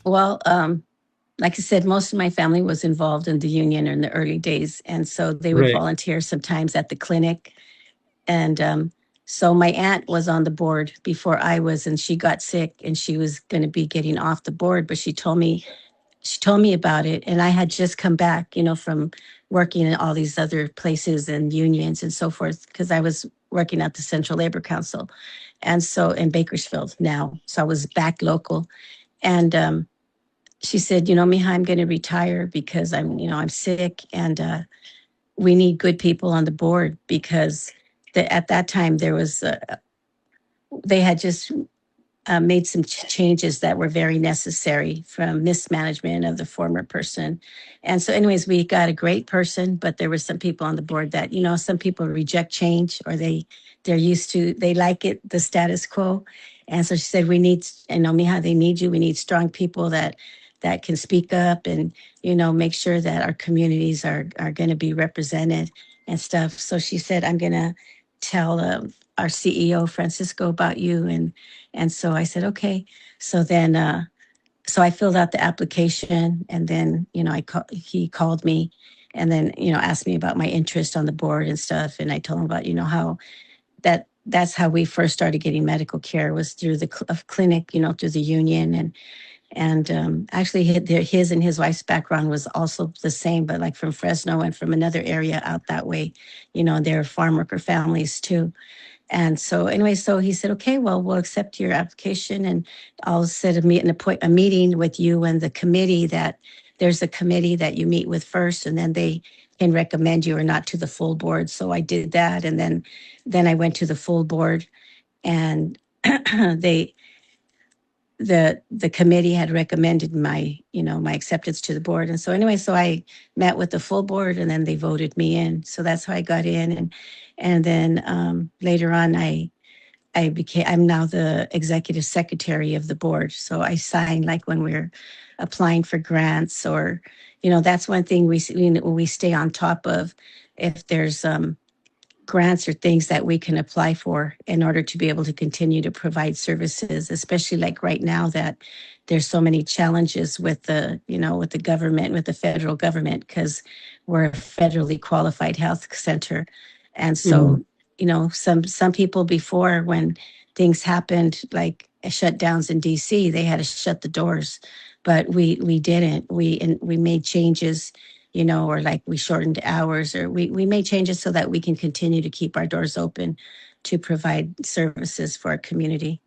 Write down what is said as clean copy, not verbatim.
Well, like I said, most of my family was involved in the union in the early days. And so they would Right. volunteer sometimes at the clinic. And so my aunt was on the board before I was, and she got sick and she was going to be getting off the board. But she told me about it. And I had just come back, from working in all these other places and unions and so forth, because I was working at the Central Labor Council. And so in Bakersfield now. So I was back local. And she said, Mija, I'm going to retire because I'm sick, and we need good people on the board because at that time they had just made some changes that were very necessary from mismanagement of the former person. And so, anyways, we got a great person, but there were some people on the board that, some people reject change, or they like it, the status quo. And so she said, we need, Mija, they need you. We need strong people that can speak up and, make sure that our communities are going to be represented and stuff. So she said, I'm going to tell our CEO, Francisco, about you. And so I said, okay. So then, so I filled out the application, and then, he called me, and then, asked me about my interest on the board and stuff. And I told him about, how that's how we first started getting medical care, was through the clinic, through the union. And actually his and his wife's background was also the same, but like from Fresno and from another area out that way, they're farm worker families too. And so anyway, so he said, okay, well, we'll accept your application, and I'll set a meeting with you and the committee. That there's a committee that you meet with first, and then they can recommend you or not to the full board. So I did that. And then I went to the full board, and they, the committee had recommended my acceptance to the board. And so anyway, so I met with the full board, and then they voted me in. So that's how I got in. And then later on, I'm now the executive secretary of the board. So I sign, like when we're applying for grants, or, that's one thing we stay on top of. If there's grants or things that we can apply for in order to be able to continue to provide services, especially like right now that there's so many challenges with the government, with the federal government, because we're a federally qualified health center. And Mhm. so, some people before, when things happened, like shutdowns in DC, they had to shut the doors, but we didn't. We made changes, or like we shortened hours, or we made changes so that we can continue to keep our doors open to provide services for our community.